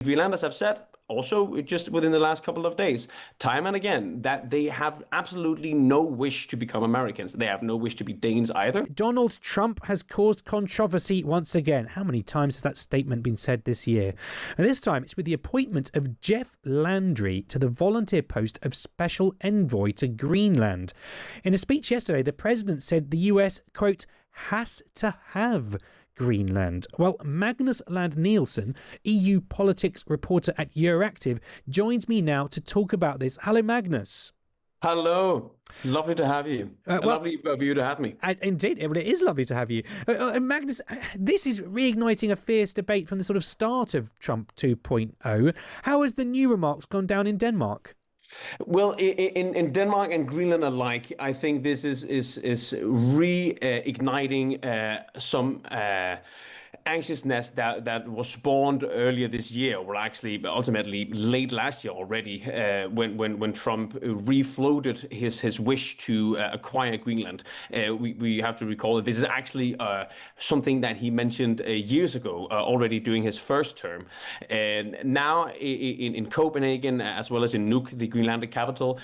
Greenlanders have said, also just within the last couple of days, time and again, that they have absolutely no wish to become Americans. They have no wish to be Danes either. Donald Trump has caused controversy once again. How many times has that statement been said this year? And this time it's with the appointment of Jeff Landry to the volunteer post of special envoy to Greenland. In a speech yesterday, the president said the US, quote, has to have Greenland. Well, Magnus Land Nielsen, EU politics reporter at Euractiv, joins me now to talk about this. Hello, Magnus. Hello. Lovely to have you. Lovely of you to have me. Indeed, it is lovely to have you. Magnus, this is reigniting a fierce debate from the sort of start of Trump 2.0. How has the new remarks gone down in Denmark? Well, in Denmark and Greenland alike, I think this is reigniting some anxiousness that was spawned earlier this year, or actually ultimately late last year already, when Trump refloated his wish to acquire Greenland. We have to recall that this is actually something that he mentioned years ago, already during his first term. And now in Copenhagen, as well as in Nuuk, the Greenlandic capital,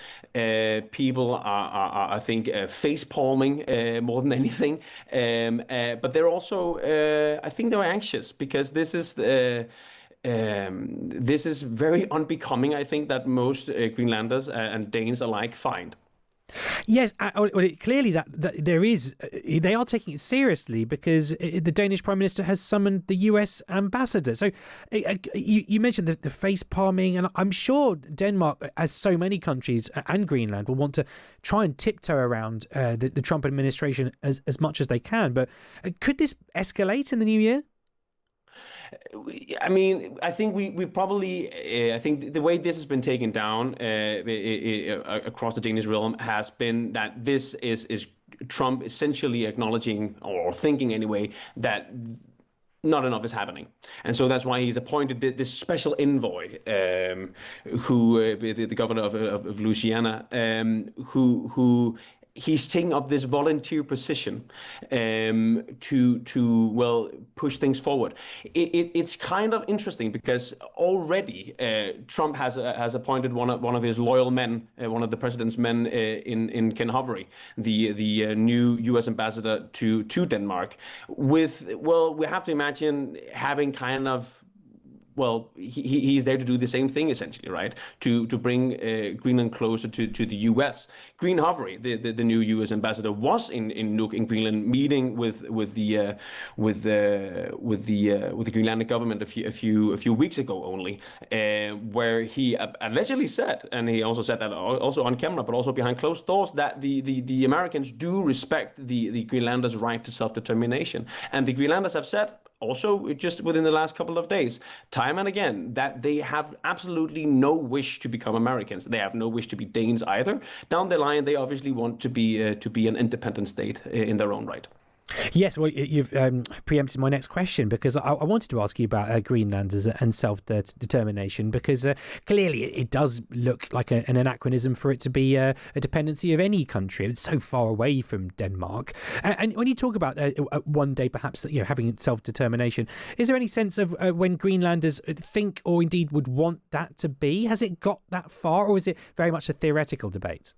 people are I think, face palming more than anything. But they're also, I think, they're anxious because this is very unbecoming. I think that most Greenlanders and Danes alike find. Yes, clearly that there is. They are taking it seriously because the Danish Prime Minister has summoned the US ambassador. So you mentioned the face palming, and I'm sure Denmark, as so many countries, and Greenland will want to try and tiptoe around the Trump administration as much as they can. But could this escalate in the new year? I mean, I think we probably, I think the way this has been taken down across the Danish realm has been that this is Trump essentially acknowledging, or thinking anyway, that not enough is happening. And so that's why he's appointed this special envoy, who the governor of Louisiana, who he's taking up this volunteer position to well push things forward. It's kind of interesting because already Trump has appointed one of his loyal men, one of the president's men in Ken Hovery, the new U.S. ambassador to Denmark. With, well, we have to imagine having kind of, well, he's there to do the same thing essentially, right? To bring Greenland closer to the U.S. Green Hovery, the new U.S. ambassador, was in Nuuk in Greenland, meeting with the Greenlandic government a few weeks ago only, where he allegedly said, and he also said that also on camera, but also behind closed doors, that the Americans do respect the Greenlanders' right to self-determination, and the Greenlanders have said, also just within the last couple of days, time and again, that they have absolutely no wish to become Americans. They have no wish to be Danes either. Down the line, they obviously want to be an independent state in their own right. Yes, well, you've preempted my next question, because I wanted to ask you about Greenlanders and self-determination, because clearly it does look like an anachronism for it to be a dependency of any country. It's so far away from Denmark. And when you talk about one day perhaps having self-determination, is there any sense of when Greenlanders think or indeed would want that to be? Has it got that far, or is it very much a theoretical debate?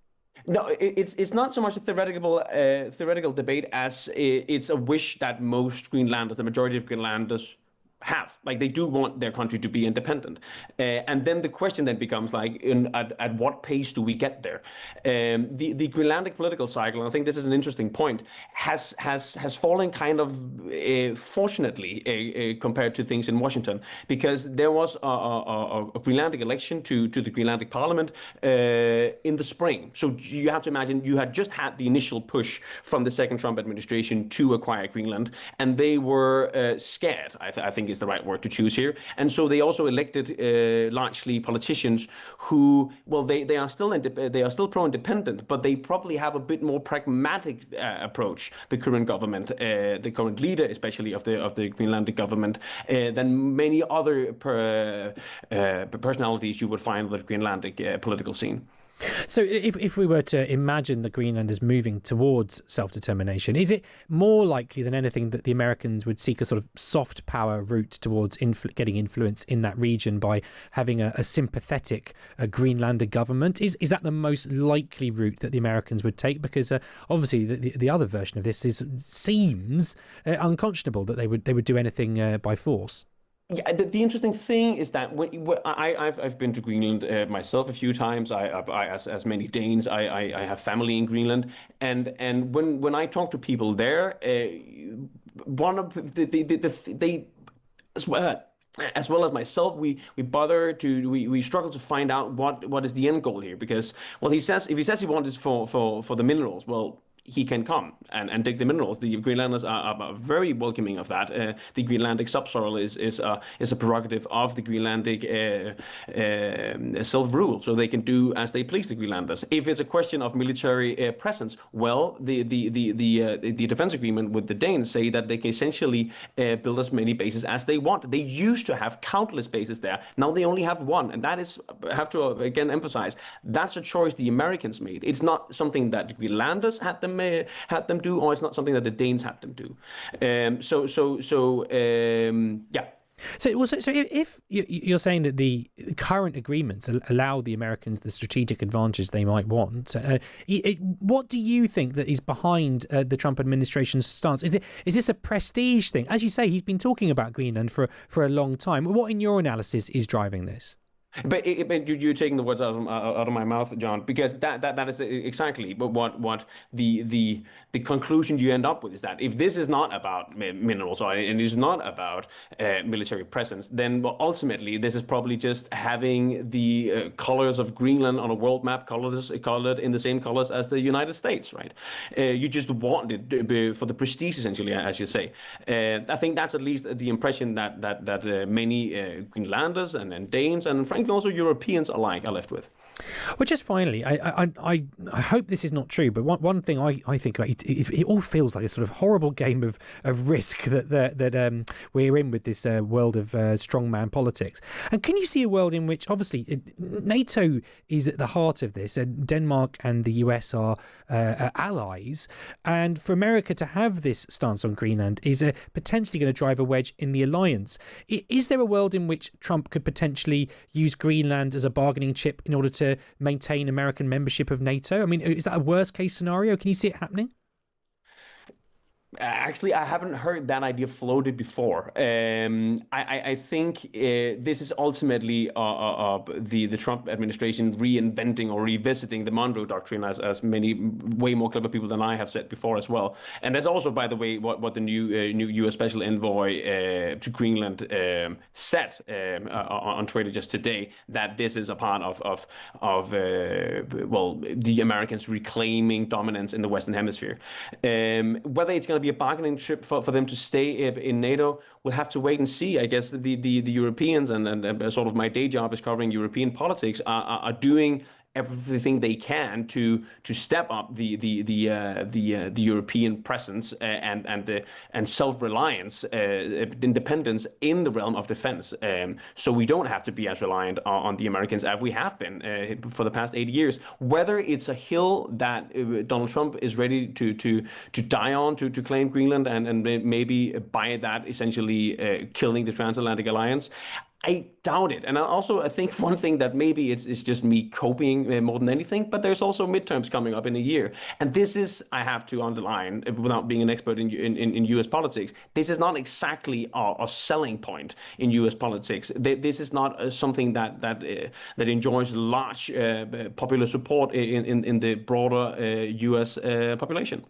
No, it's not so much a theoretical debate as it's a wish that most Greenlanders, the majority of Greenlanders, have. Like, they do want their country to be independent, and then the question then becomes like, at what pace do we get there? The Greenlandic political cycle, and I think this is an interesting point, has fallen kind of fortunately compared to things in Washington, because there was a Greenlandic election to the Greenlandic Parliament in the spring. So you have to imagine you had just had the initial push from the second Trump administration to acquire Greenland, and they were scared. I think is the right word to choose here. And so they also elected largely politicians who, well, they are still pro-independent, but they probably have a bit more pragmatic approach. The current government, the current leader, especially of the Greenlandic government, than many other personalities you would find on the Greenlandic political scene. So if we were to imagine the Greenlanders moving towards self-determination, is it more likely than anything that the Americans would seek a sort of soft power route towards getting influence in that region by having a sympathetic Greenlander government? Is that the most likely route that the Americans would take? Because obviously the other version of this seems unconscionable, that they would do anything by force. Yeah, the interesting thing is that I've been to Greenland myself a few times. As many Danes, I have family in Greenland, and when I talk to people there, one of they as well as myself, we struggle to find out what is the end goal here, because well, if he says he wants this for the minerals, well, he can come and dig the minerals. The Greenlanders are very welcoming of that. The Greenlandic subsoil is a prerogative of the Greenlandic self-rule, so they can do as they please, the Greenlanders. If it's a question of military presence, well, the defense agreement with the Danes say that they can essentially build as many bases as they want. They used to have countless bases there. Now they only have one, and that is, I have to again emphasize, that's a choice the Americans made. It's not something that the Greenlanders had them do, or it's not something that the Danes had them do. Yeah. So if you're saying that the current agreements allow the Americans the strategic advantage they might want, what do you think that is behind the Trump administration's stance? Is this a prestige thing? As you say, he's been talking about Greenland for a long time. What, in your analysis, is driving this? But you're taking the words out of my mouth, John, because that is exactly what the conclusion you end up with is that if this is not about minerals, and it is not about military presence, then ultimately this is probably just having the colors of Greenland on a world map colored in the same colors as the United States, right? You just want it for the prestige, essentially, as you say. I think that's at least the impression that many Greenlanders and Danes and frankly also Europeans alike are left with. Well, just finally, I hope this is not true, but one thing I think about, it all feels like a sort of horrible game of risk that we're in with this world of strongman politics. And can you see a world in which, obviously, NATO is at the heart of this, Denmark and the US are allies, and for America to have this stance on Greenland is potentially going to drive a wedge in the alliance. Is there a world in which Trump could potentially use Greenland as a bargaining chip in order to maintain American membership of NATO? I mean, is that a worst case scenario? Can you see it happening? Actually, I haven't heard that idea floated before. I think this is ultimately the Trump administration reinventing or revisiting the Monroe Doctrine, as many way more clever people than I have said before as well. And that's also, by the way, what the new U.S. Special Envoy to Greenland said on Twitter just today, that this is a part of the Americans reclaiming dominance in the Western Hemisphere. Whether it's going to be a bargaining chip for them to stay in NATO, we'll have to wait and see. I guess the Europeans and sort of my day job is covering European politics are doing everything they can to step up the European presence and self-reliance, independence in the realm of defense. So we don't have to be as reliant on the Americans as we have been for the past 80 years. Whether it's a hill that Donald Trump is ready to die on to claim Greenland and maybe by that essentially killing the transatlantic alliance, I doubt it. And I think one thing that maybe it's just me coping more than anything, but there's also midterms coming up in a year. And this is, I have to underline, without being an expert in U.S. politics, this is not exactly a selling point in U.S. politics. This is not something that enjoys large popular support in the broader U.S. population.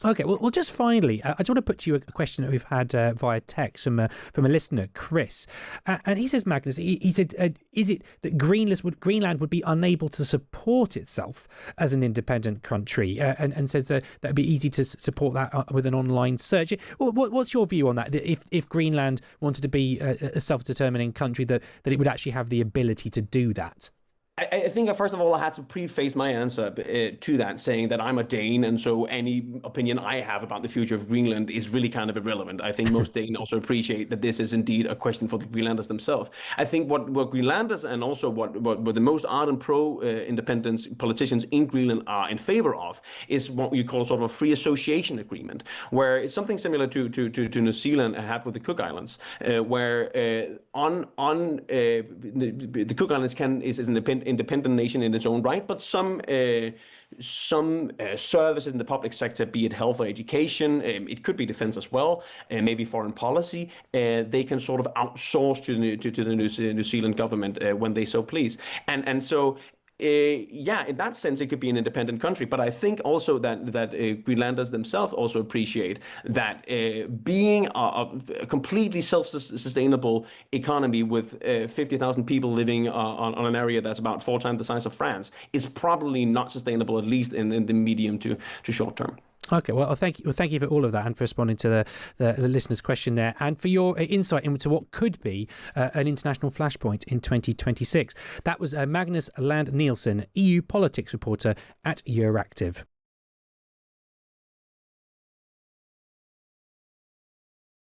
Okay, well, just finally, I just want to put to you a question that we've had via text from a listener, Chris, and he says, Magnus, he said, is it that Greenland would be unable to support itself as an independent country, and says that would be easy to support that with an online search. What's your view on that? If Greenland wanted to be a self-determining country, that it would actually have the ability to do that? I think first of all, I had to preface my answer to that, saying that I'm a Dane, and so any opinion I have about the future of Greenland is really kind of irrelevant. I think most Danes also appreciate that this is indeed a question for the Greenlanders themselves. I think what Greenlanders and also what the most ardent pro-independence politicians in Greenland are in favor of is what you call sort of a free association agreement, where it's something similar to New Zealand had with the Cook Islands, where the Cook Islands is an independent nation in its own right, but some services in the public sector, be it health or education, it could be defense as well, maybe foreign policy, they can sort of outsource to the New Zealand government when they so please. And so yeah, in that sense, it could be an independent country. But I think also that Greenlanders themselves also appreciate that being a completely self-sustainable economy with 50,000 people living on an area that's about 4 times the size of France is probably not sustainable, at least in the medium to short term. Okay, well, thank you. Well, thank you for all of that and for responding to the listener's question there, and for your insight into what could be an international flashpoint in 2026. That was Magnus Land Nielsen, EU politics reporter at Euractiv.